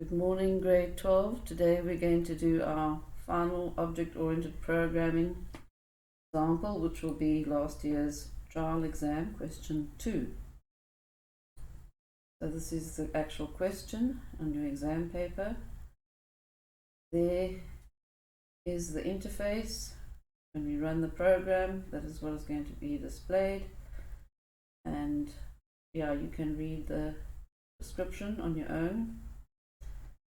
Good morning, grade 12. Today we're going to do our final object-oriented programming example, which will be last year's trial exam, question 2. So this is the actual question on your exam paper. There is the interface. When we run the program, that is what is going to be displayed. And yeah, you can read the description on your own.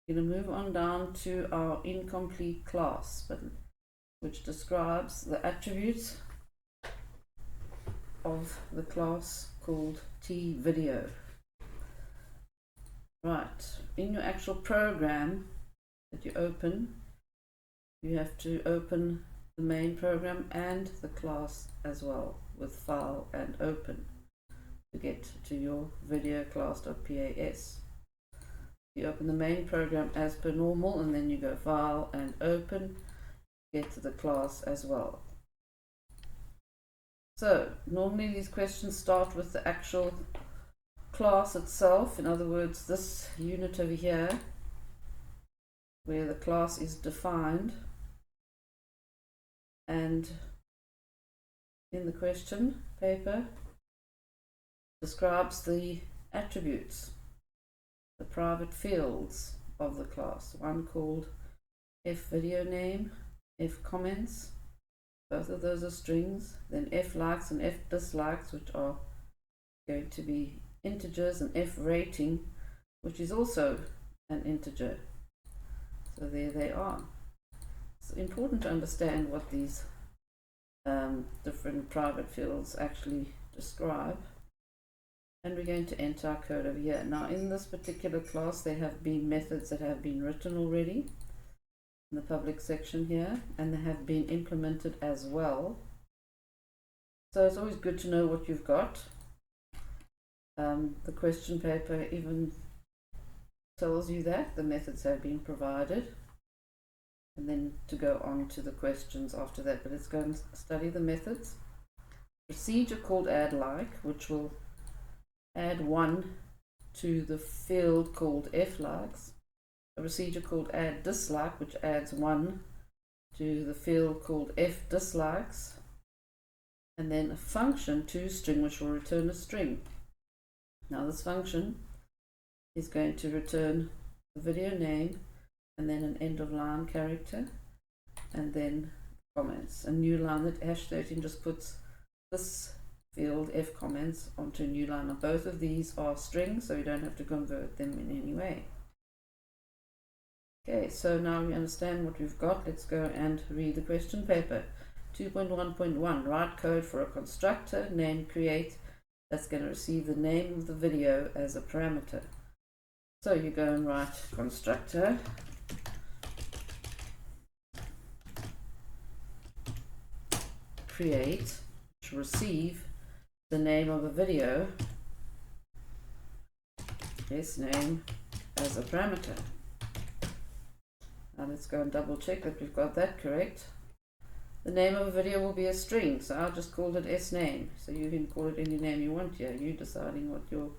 We're going to move on down to our incomplete class, which describes the attributes of the class called T-Video. Right, in your actual program that you open, you have to open the main program and the class as well with File and Open to get to your video class.pas. You open the main program as per normal, and then you go File and Open, get to the class as well. So normally these questions start with the actual class itself. In other words, this unit over here where the class is defined, and in the question paper describes the attributes, the private fields of the class, one called fVideoName, fComments, both of those are strings, then fLikes and fDislikes, which are going to be integers, and fRating, which is also an integer. So there they are. It's important to understand what these different private fields actually describe. And we're going to enter our code over here. Now in this particular class there have been methods that have been written already in the public section here, and they have been implemented as well. So it's always good to know what you've got. The question paper even tells you that the methods have been provided, and then to go on to the questions after that. But let's go and study the methods. Procedure called addLike, which will add 1 to the field called fLikes. A procedure called addDislike, which adds 1 to the field called fDislikes. And then a function toString, which will return a string. Now this function is going to return the video name and then an end of line character and then comments. A new line that #13 just puts this field fComments onto a new line. Now both of these are strings, so you don't have to convert them in any way. Okay, so now we understand what we've got. Let's go and read the question paper. 2.1.1, write code for a constructor named create that's going to receive the name of the video as a parameter. So you go and write constructor create to receive the name of a video, its name, as a parameter. Now let's go and double check that we've got that correct. The name of a video will be a string, so I'll just call it sname. So you can call it any name you want here. You're deciding what your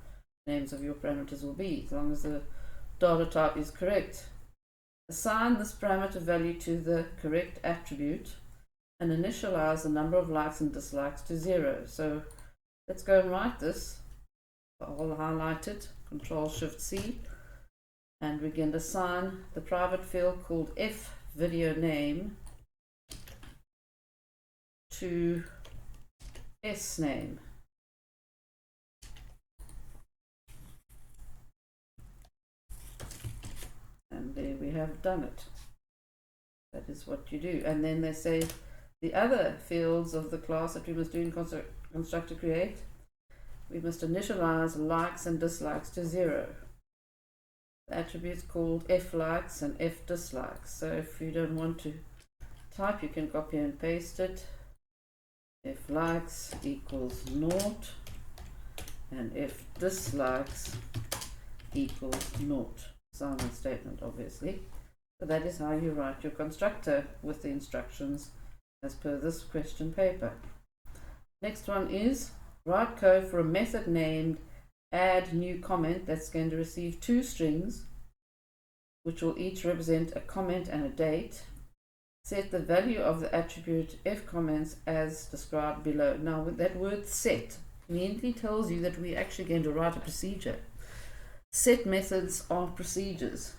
names of your parameters will be, as long as the data type is correct. Assign this parameter value to the correct attribute and initialize the number of likes and dislikes to 0. So let's go and write this. I'll highlight it, Control-Shift-C, and we can assign the private field called fVideoName to sname. And there we have done it. That is what you do. And then they say the other fields of the class that we must do in constructor create, we must initialize likes and dislikes to 0. The attributes called fLikes and fDislikes. So if you don't want to type, you can copy and paste it. fLikes equals 0 and fDislikes equals 0. Assignment statement, obviously. So that is how you write your constructor with the instructions as per this question paper. Next one is write code for a method named add new comment that's going to receive 2 strings which will each represent a comment and a date. Set the value of the attribute fComments as described below. Now, with that word set immediately tells you that we're actually going to write a procedure. Set methods are procedures.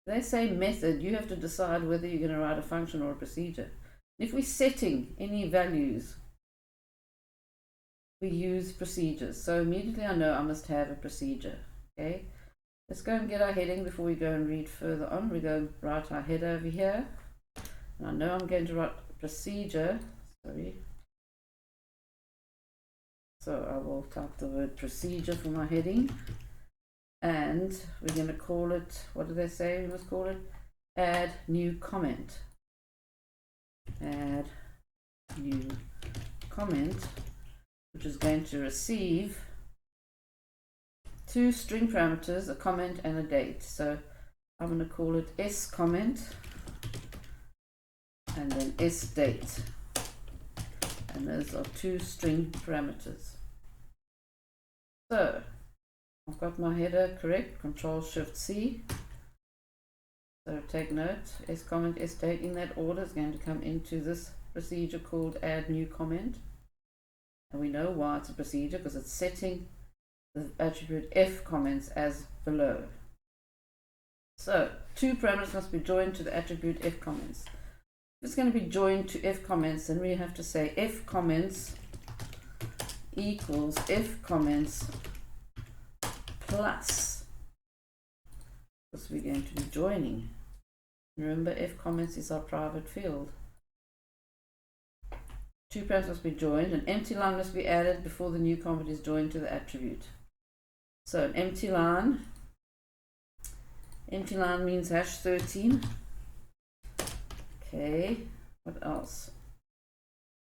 They say method, you have to decide whether you're going to write a function or a procedure. If we're setting any values, we use procedures. So immediately I know I must have a procedure. Okay, let's go and get our heading before we go and read further on. We go and write our header over here. And I know I'm going to write procedure. Sorry. So I will type the word procedure for my heading. And we're going to call it, what do they say we must call it? Add new comment. Add new comment, which is going to receive two string parameters, a comment and a date. So I'm going to call it sComment and then sDate. And those are two string parameters. So I've got my header correct, Control-Shift-C. So take note, sComment, sDate in that order is going to come into this procedure called add new comment. And we know why it's a procedure, because it's setting the attribute fComments as below. So two parameters must be joined to the attribute fComments. If it's going to be joined to fComments, then we have to say fComments equals fComments plus, because we're going to be joining. Remember, fComments is our private field. Two parameters must be joined. An empty line must be added before the new comment is joined to the attribute. So an empty line means hash 13. Okay, what else?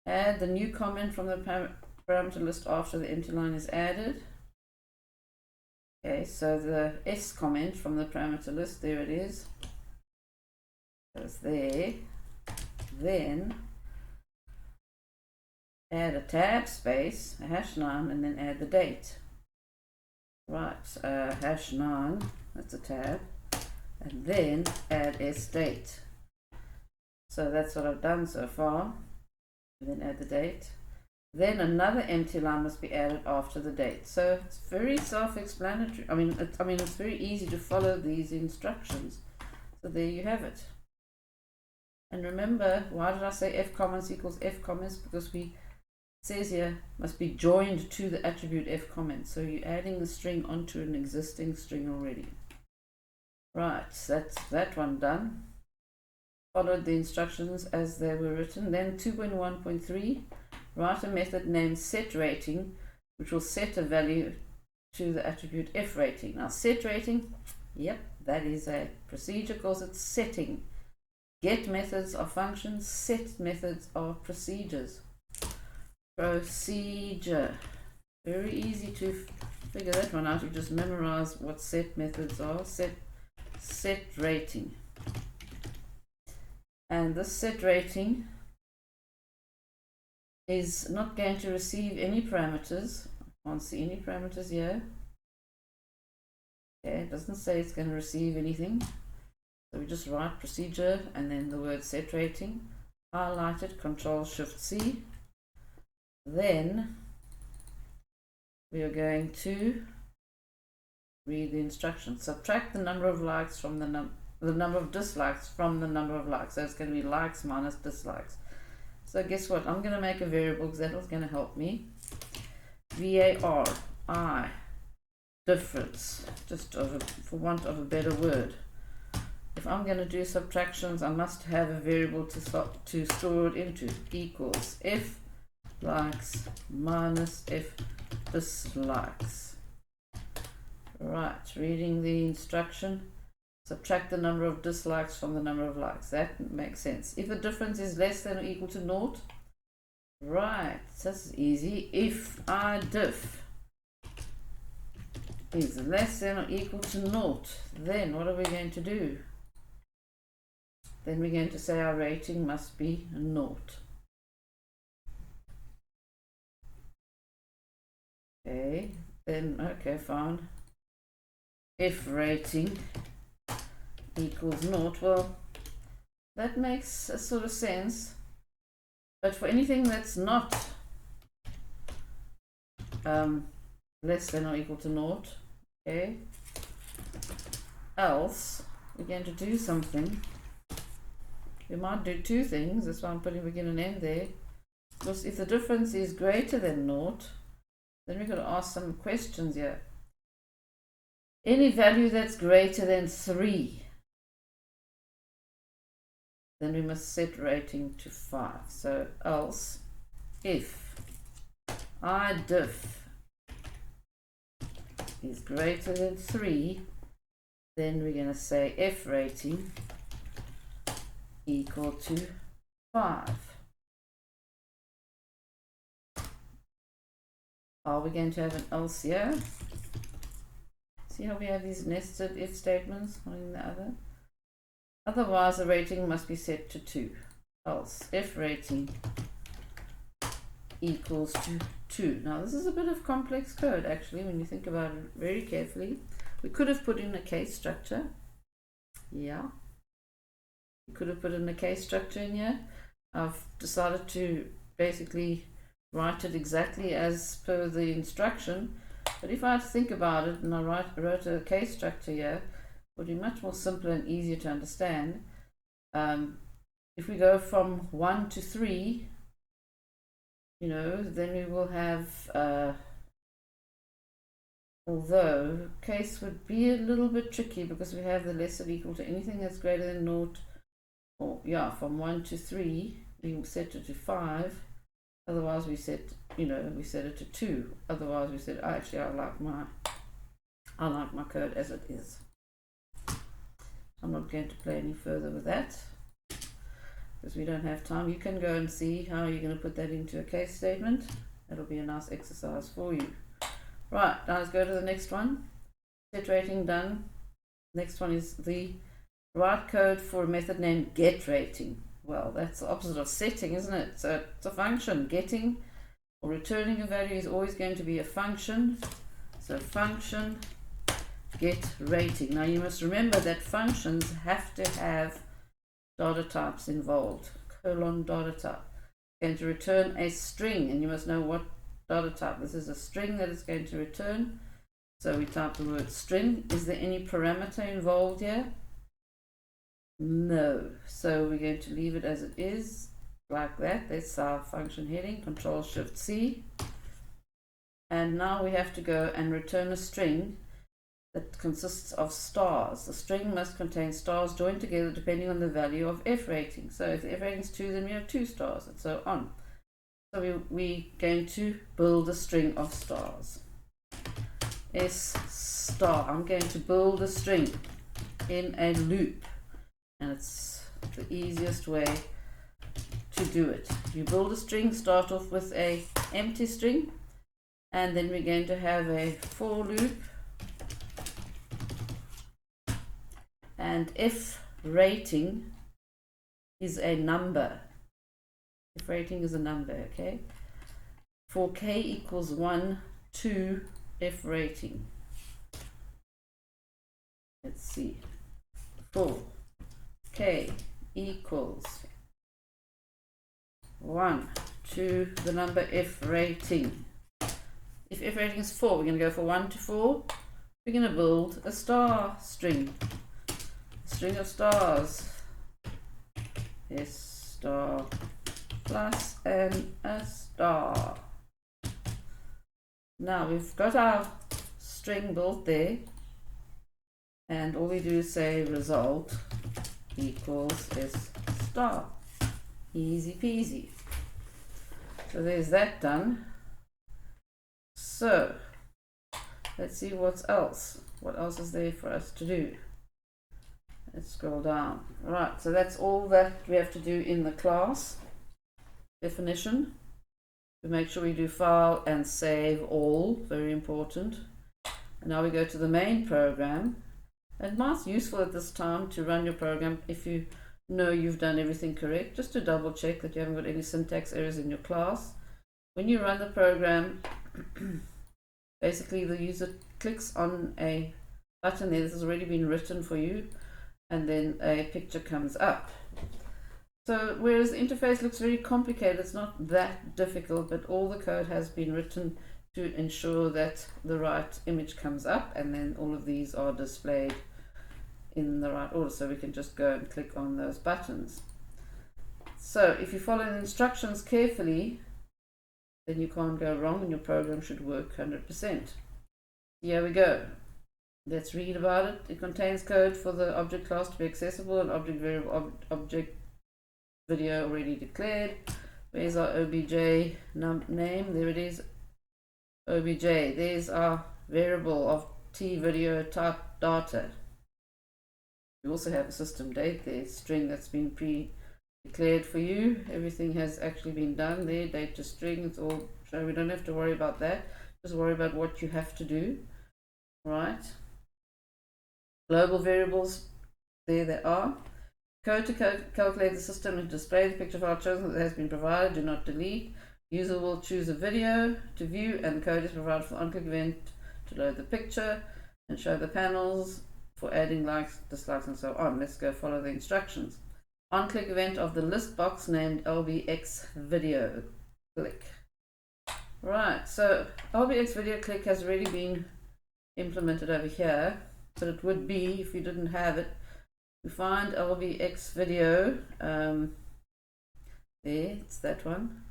Add the new comment from the parameter list after the empty line is added. Okay, so the sComment from the parameter list, there it is. Goes there. Then add a tab space, a #9, and then add the date. Right, #9, that's a tab, and then add sDate. So that's what I've done so far. And then add the date. Then another empty line must be added after the date. So it's very self-explanatory. I mean, it's very easy to follow these instructions. So there you have it. And remember, why did I say fComments equals fComments? Because it says here must be joined to the attribute fComments. So you're adding the string onto an existing string already. Right, that's that one done. Followed the instructions as they were written. Then 2.1.3, write a method named setRating, which will set a value to the attribute fRating. Now setRating, yep, that is a procedure because it's setting. Get methods are functions, set methods are procedures. Procedure, very easy to figure that one out. You just memorize what set methods are. setRating. And this setRating is not going to receive any parameters. I can't see any parameters here. Okay, it doesn't say it's going to receive anything. So we just write procedure and then the word setRating, highlight it, Control-Shift-C. Then we are going to read the instructions. Subtract the number of likes from the number of dislikes from the number of likes. So it's going to be likes minus dislikes. So guess what? I'm going to make a variable because that was going to help me. VAR, difference, just for want of a better word. If I'm going to do subtractions, I must have a variable to store it into. Equals f likes minus f dislikes. Right, reading the instruction. Subtract the number of dislikes from the number of likes. That makes sense. If the difference is less than or equal to 0, right, this is easy. If diff is less than or equal to 0, then what are we going to do? Then we're going to say our rating must be 0. Okay, then, okay, fine. If rating equals naught. Well, that makes a sort of sense, but for anything that's not less than or equal to naught, okay, else we're going to do something. We might do two things, that's why I'm putting begin and end there, because if the difference is greater than naught, then we've got to ask some questions here. Any value that's greater than 3, then we must set rating to 5. So else, if I diff is greater than 3, then we're going to say f rating equal to 5. Are we going to have an else here? See how we have these nested if statements, one in the other? Otherwise, the rating must be set to 2. Else, if rating equals to 2. Now, this is a bit of complex code, actually, when you think about it very carefully. We could have put in a case structure. Yeah. We could have put in a case structure in here. I've decided to basically write it exactly as per the instruction. But if I had to think about it and I wrote a case structure here, it would be much more simple and easier to understand. If we go from 1 to 3, you know, then we will have, although case would be a little bit tricky because we have the less or equal to anything that's greater than naught, or yeah, from 1 to 3, we set it to 5. Otherwise we set, you know, we set it to 2. Otherwise we said, actually I like my code as it is. I'm not going to play any further with that because we don't have time. You can go and see how you're going to put that into a case statement. That'll be a nice exercise for you. Right, now let's go to the next one. Set rating done. Next one is the write code for a method named get rating. Well, that's the opposite of setting, isn't it? So it's a function. Getting or returning a value is always going to be a function. So function get rating. Now you must remember that functions have to have data types involved. Colon data type. It's going to return a string, and you must know what data type. This is a string that it's going to return. So we type the word string. Is there any parameter involved here? No. So we're going to leave it as it is, like that. That's our function heading. Control Shift C. And now we have to go and return a string that consists of stars. The string must contain stars joined together depending on the value of f rating. So if the f rating is 2, then we have 2 stars, and so on. So we're going to build a string of stars. S star. I'm going to build a string in a loop, and it's the easiest way to do it. You build a string, start off with a empty string, and then we're going to have a for loop, and if rating is a number. If rating is a number, okay? For k equals 1 to if rating. Let's see. For k equals 1 to the number if rating. If f rating is 4, we're going to go for 1 to 4. We're going to build a star string. A string of stars. S star plus and a star. Now we've got our string built there, and all we do is say result equals S star. Easy peasy. So there's that done. So let's see what else is there for us to do. Let's scroll down. Right, so that's all that we have to do in the class definition. We make sure we do file and save all, very important. And now we go to the main program. And it might be useful at this time to run your program if you know you've done everything correct, just to double check that you haven't got any syntax errors in your class. When you run the program, basically the user clicks on a button there that has already been written for you, and then a picture comes up. So whereas the interface looks very complicated, it's not that difficult, but all the code has been written to ensure that the right image comes up, and then all of these are displayed in the right order, so we can just go and click on those buttons. So if you follow the instructions carefully, then you can't go wrong and your program should work 100%. Here we go. Let's read about it. It contains code for the object class to be accessible and object variable object video already declared. Where's our obj name? There it is. Obj. There's our variable of t video type data. We also have a system date there, string that's been pre-declared for you. Everything has actually been done there, date to string. It's all, so we don't have to worry about that. Just worry about what you have to do. Right. Global variables, there they are. Code to calculate the system and display the picture file chosen that has been provided. Do not delete. User will choose a video to view, and the code is provided for the on-click event to load the picture and show the panels for adding likes, dislikes, and so on. Let's go follow the instructions. On-click event of the list box named LBX video. Click. Right, so LBX video click has already been implemented over here, but it would be, if you didn't have it, you find LBX video, there, it's that one.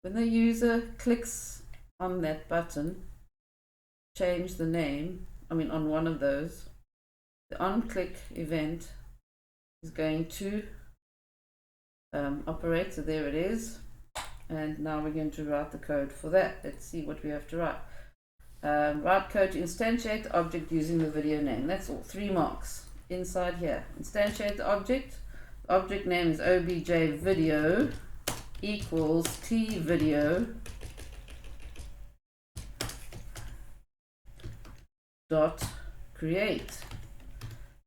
When the user clicks on that button, change the name, on one of those, the on-click event is going to operate. So there it is, and now we're going to write the code for that. Let's see what we have to write. Write code to instantiate the object using the video name. That's all, 3 marks inside here. Instantiate the object. The object name is obj video equals t video dot create.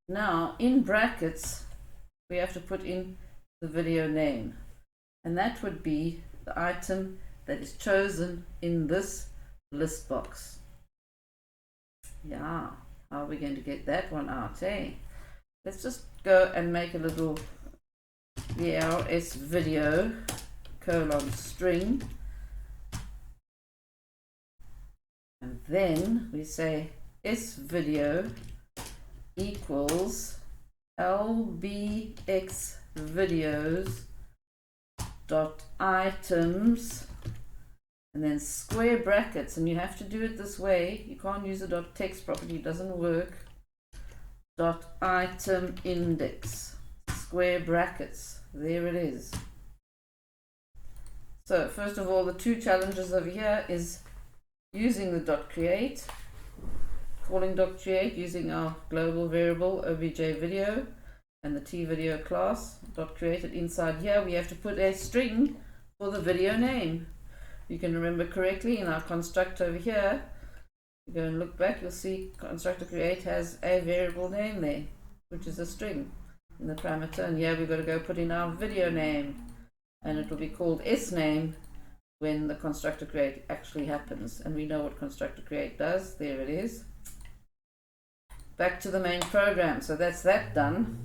Now in brackets we have to put in the video name, and that would be the item that is chosen in this list box. Yeah, how are we going to get that one out, eh? Let's just go and make a little VLS video colon string, and then we say s video equals lbx videos dot items, and then square brackets, and you have to do it this way. You can't use the dot text property, it doesn't work. Dot item index, square brackets, there it is. So first of all, the 2 challenges over here is using the dot create, calling dot create using our global variable obj video and the t video class dot created. Inside here we have to put a string for the video name. You can remember correctly in our constructor over here, you go and look back, you'll see constructor create has a variable name there, which is a string in the parameter, and here we've got to go put in our video name, and it will be called sname when the constructor create actually happens, and we know what constructor create does. There it is. Back to the main program. So that's that done.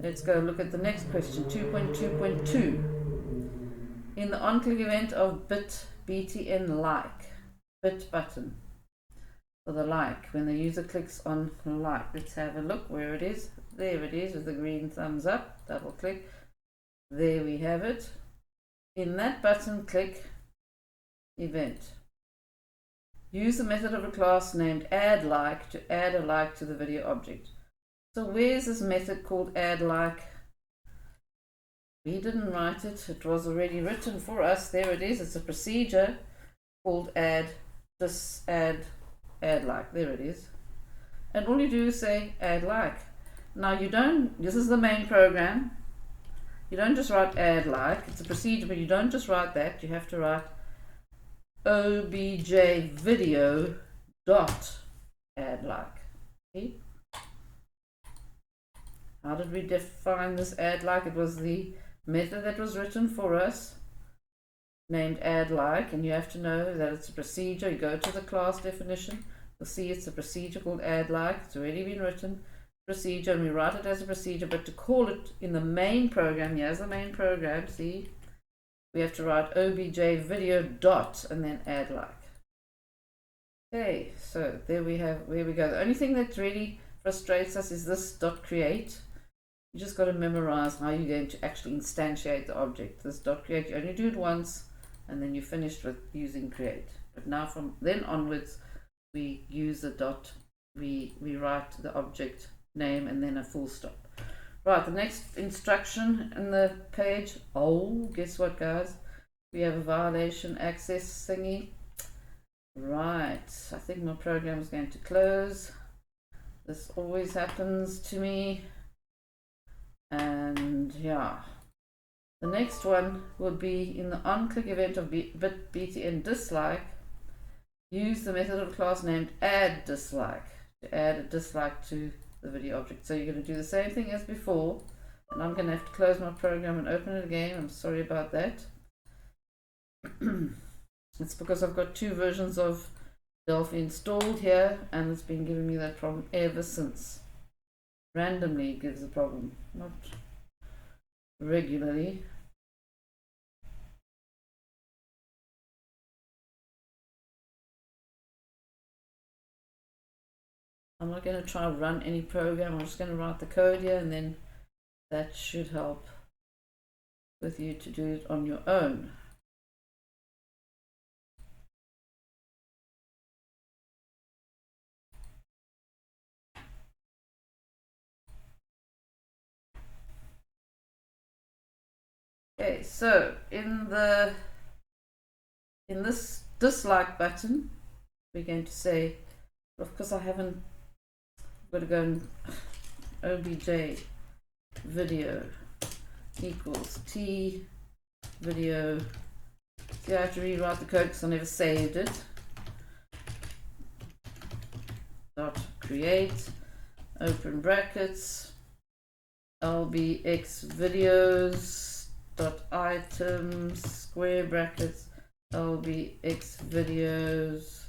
Let's go look at the next question, 2.2.2. In the on-click event of bit btn like, bit button for the like, when the user clicks on like, let's have a look where it is. There it is with the green thumbs up. Double click. There we have it. In that button click event, use the method of a class named addLike to add a like to the video object. So where's this method called addLike? We didn't write it, it was already written for us. There it is. It's a procedure called add addLike. There it is. And all you do is say addLike. Now you don't, this is the main program. You don't just write addLike, it's a procedure, but you don't just write that, you have to write obj video dot addLike. See? How did we define this addLike? It was the method that was written for us named addLike, and you have to know that it's a procedure. You go to the class definition, you'll see it's a procedure called addLike. It's already been written. procedure, and we write it as a procedure, but to call it in the main program, here's the main program, see, we have to write obj video dot and then add like. Okay, so there we have, where we go. The only thing that really frustrates us is this dot create. You just got to memorize how you're going to actually instantiate the object. This dot create, you only do it once and then you're finished with using create. But now from then onwards, we use the dot, we write the object name and then a full stop. Right, the next instruction in the page, oh, guess what guys? We have a violation access thingy. Right, I think my program is going to close. This always happens to me. And yeah, the next one will be in the on-click event of bit btn dislike. Use the method of class named add dislike to add a dislike to the video object. So you're going to do the same thing as before, and I'm going to have to close my program and open it again. I'm sorry about that. It's because I've got two versions of Delphi installed here, and it's been giving me that problem ever since. Randomly it gives a problem, not regularly. I'm not going to try to run any program. I'm just going to write the code here, and then that should help with you to do it on your own. Okay, so in this dislike button, we're going to say, of course I haven't, I've got to go and obj video equals t video. See, I have to rewrite the code because I never saved it. Dot create, open brackets, lbx videos dot items square brackets lbx videos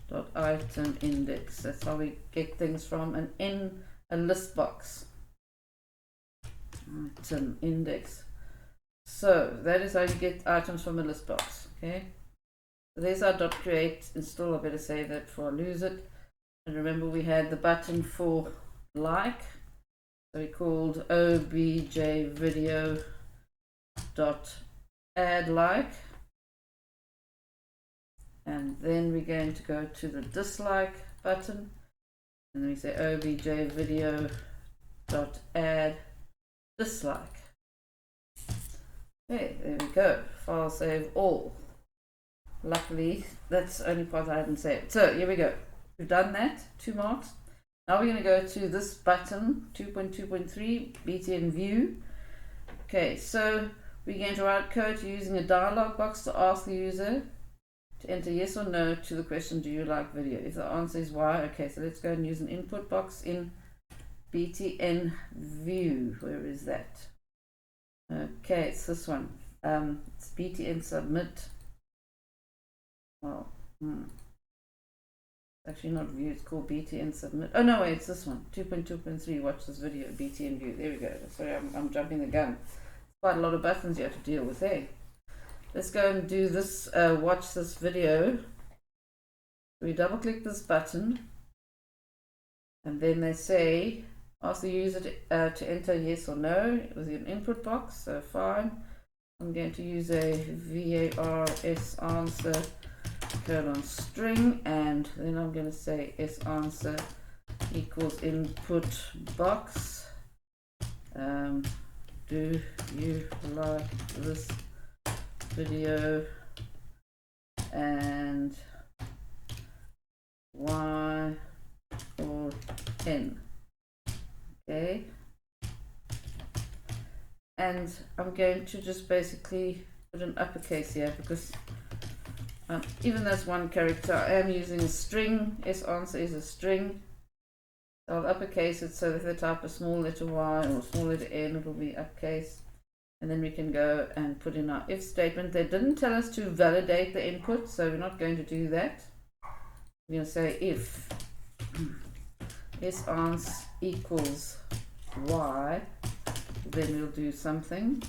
dot item index. That's how we get things from and in a list box. Item index. So that is how you get items from a list box. Okay, so there's our dot create install. I better save that before I lose it. And remember, we had the button for like, so we called obj video dot add like, and then we're going to go to the dislike button, and then we say obj video dot add dislike. Okay, there we go. File save all. Luckily, that's the only part I hadn't saved. So here we go. We've done that. 2 marks. Now we're going to go to this button, 2.2.3 btn view. Okay, so we're going to write code using a dialog box to ask the user to enter yes or no to the question, do you like video? If the answer is Y, okay, so let's go and use an input box in btn view. Where is that? Okay, it's this one. It's btn submit. Well, actually not view, it's called btn submit. Oh no, wait, it's this one. 2.2.3, watch this video, btn view. There we go. Sorry, I'm jumping the gun. Quite a lot of buttons you have to deal with there. Let's go and do this, watch this video. We double click this button, and then they say, ask the user to enter yes or no with an input box, so fine. I'm going to use a VARS answer colon string, and then I'm going to say s answer equals input box. Do you like this video, and Y or N? Okay, and I'm going to just basically put an uppercase here because even though it's one character, I am using a string. S answer is a string. So I'll uppercase it, so if they type a small letter Y or small letter N, it will be uppercase. And then we can go and put in our if statement. They didn't tell us to validate the input, so we're not going to do that. We're going to say if sAns equals y, then we'll do something.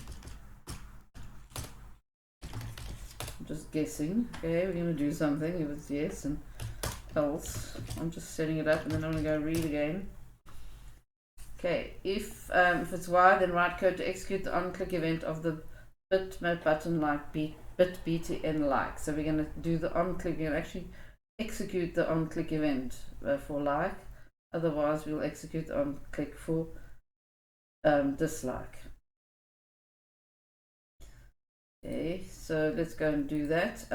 I'm just guessing. Okay, we're going to do something if it's yes and else. I'm just setting it up and then I'm going to go read again. Okay, if it's y, then write code to execute the on-click event of the bitmap button like bitbtn like. So we're going to do the on-click and actually execute the on-click event for like. Otherwise, we'll execute the on-click for dislike. Okay, so let's go and do that.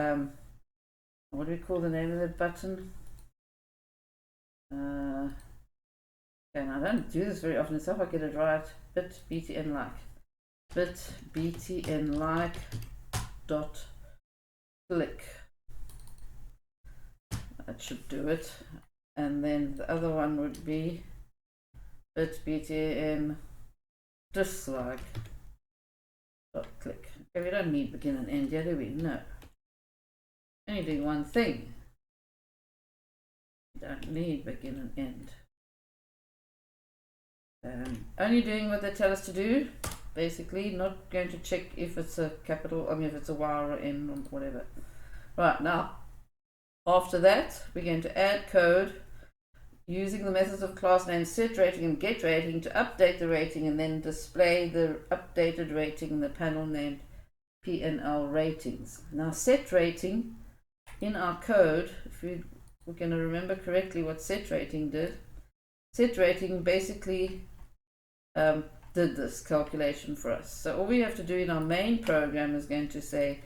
What do we call the name of that button? Okay, now I don't do this very often, so if I get it right, bitbtn like. Bitbtn like dot click. That should do it. And then the other one would be bitbtn dislike dot click. Okay, we don't need begin and end yet, do we? No. Only doing one thing. We don't need begin and end. Only doing what they tell us to do, basically, not going to check if it's a capital, if it's a Y or an N or whatever. Right, now, after that, we're going to add code using the methods of class name setRating and getRating to update the rating and then display the updated rating in the panel named PNL ratings. Now, setRating in our code, if we're going to remember correctly what setRating did, setRating basically did this calculation for us. So all we have to do in our main program is going to say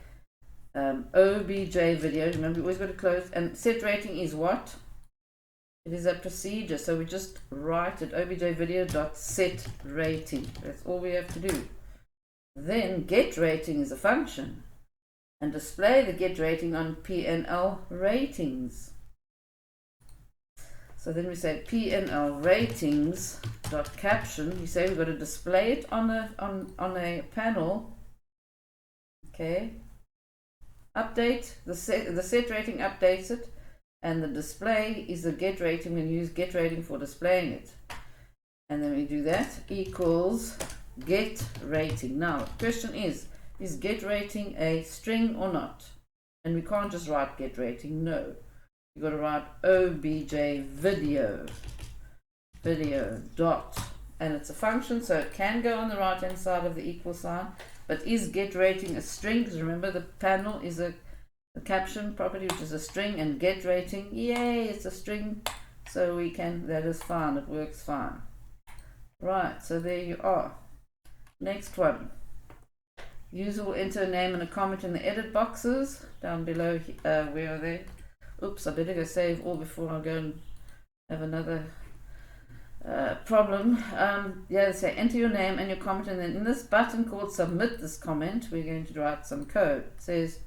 obj video. Remember, we always got to close. And setRating is what? It is a procedure. So we just write it obj video dot set rating. That's all we have to do. Then getRating is a function, and display the getRating on PNL ratings. So then we say PNL ratings dot caption. You say we've got to display it on a panel. Okay. Update the set rating updates it, and the display is the get rating. We use get rating for displaying it, and then we do that equals get rating. Now the question is get rating a string or not? And we can't just write get rating. No. You've got to write obj video dot, and it's a function, so it can go on the right hand side of the equal sign. But is get rating a string? Because remember, the panel is a caption property, which is a string, and get rating, yay, it's a string, so we can, that is fine, it works fine. Right, so there you are. Next one. User will enter a name and a comment in the edit boxes down below. Where are they? Oops, I better go save all before I go and have another problem. Yeah, say enter your name and your comment, and then in this button called submit this comment, we're going to write some code. It says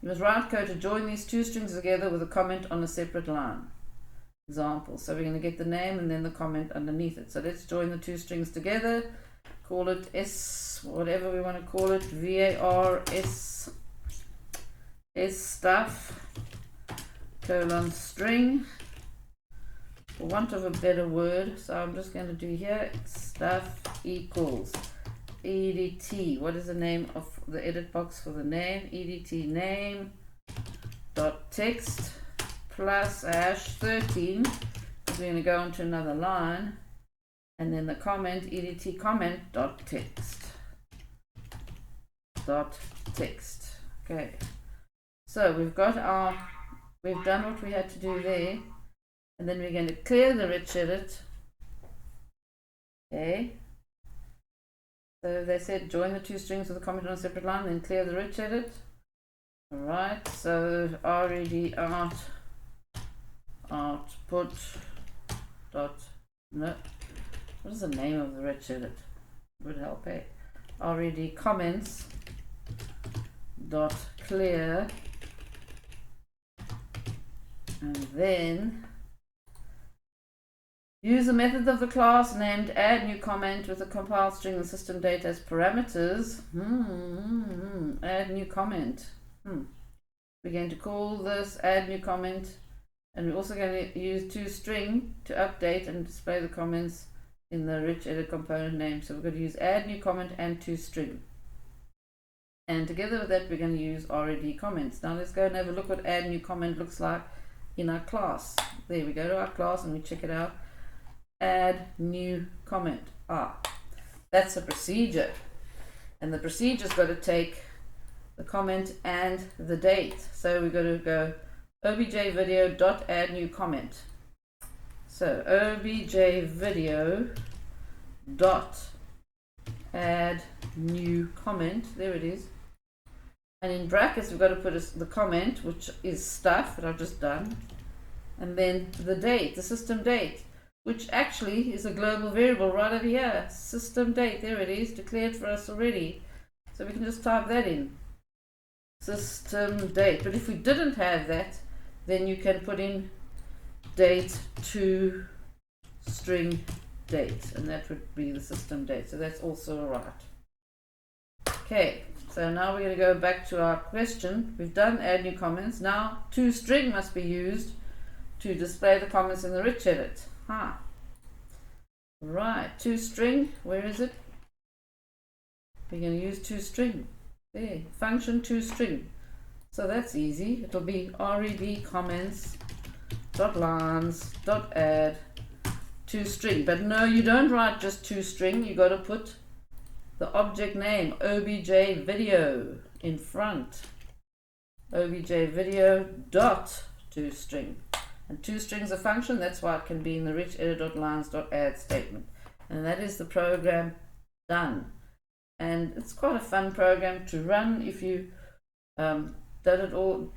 you must write code to join these two strings together with a comment on a separate line. Example. So we're going to get the name and then the comment underneath it. So let's join the two strings together. Call it S, whatever we want to call it, VAR S stuff colon string, for want of a better word. So I'm just going to do here stuff equals edt. What is the name of the edit box for the name? Edt name dot text plus #13, because we're going to go on to another line, and then the comment edt comment dot text. Okay, so we've done what we had to do there, and then we're going to clear the rich edit. Okay, so they said join the two strings with a comment on a separate line, then clear the rich edit. Alright, so red output dot, no, what is the name of the rich edit? Would help, eh? Red comments dot clear, and then use the method of the class named add new comment with a compiled string and system data as parameters. Add new comment. We're going to call this add new comment And we're also going to use toString to update and display the comments in the rich edit component name. So we're going to use add new comment and toString. And together with that, we're going to use red comments. Now let's go and have a look what add new comment looks like in our class. There we go to our class and we check it out. Add new comment. That's a procedure. And the procedure's got to take the comment and the date. So we're going to go objvideo.add new comment. So objvideo.add new comment. There it is. And in brackets we've got to put the comment, which is stuff that I've just done, and then the date, the system date, which actually is a global variable right over here. System date, there it is, declared for us already. So we can just type that in. System date. But if we didn't have that, then you can put in date to string date, and that would be the system date. So that's also right. Okay, so now we're going to go back to our question. We've done add new comments. Now toString must be used to display the comments in the rich edit. Right, toString, where is it? We're going to use toString. There, function toString. So that's easy. It'll be red comments dot lines dot add toString. But no, you don't write just toString. You got to put the object name obj video in front. Obj video dot toString. And toString is a function. That's why it can be in the rich edit.lines.add statement. And that is the program done. And it's quite a fun program to run if you done it all,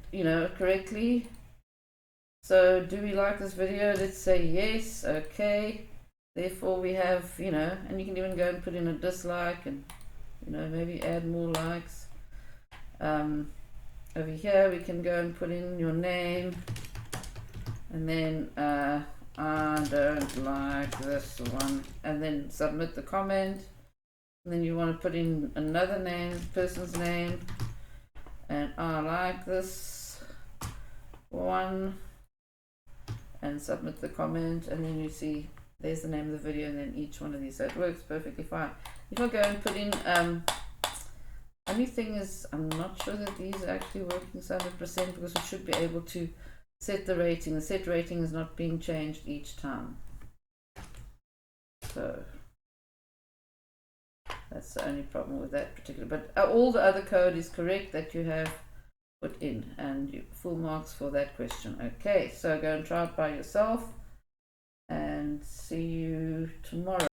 correctly. So do we like this video? Let's say yes. Okay. Therefore we have, and you can even go and put in a dislike and, maybe add more likes. Over here we can go and put in your name, and then I don't like this one, and then submit the comment. And then you want to put in another name, person's name, and I like this one, and submit the comment, and then you see there's the name of the video and then each one of these. So it works perfectly fine. If I go and put in, only thing is I'm not sure that these are actually working 100% because we should be able to set the rating. The set rating is not being changed each time. So that's the only problem with that particular, but all the other code is correct that you have put in, and you full marks for that question. Okay, so go and try it by yourself and see you tomorrow.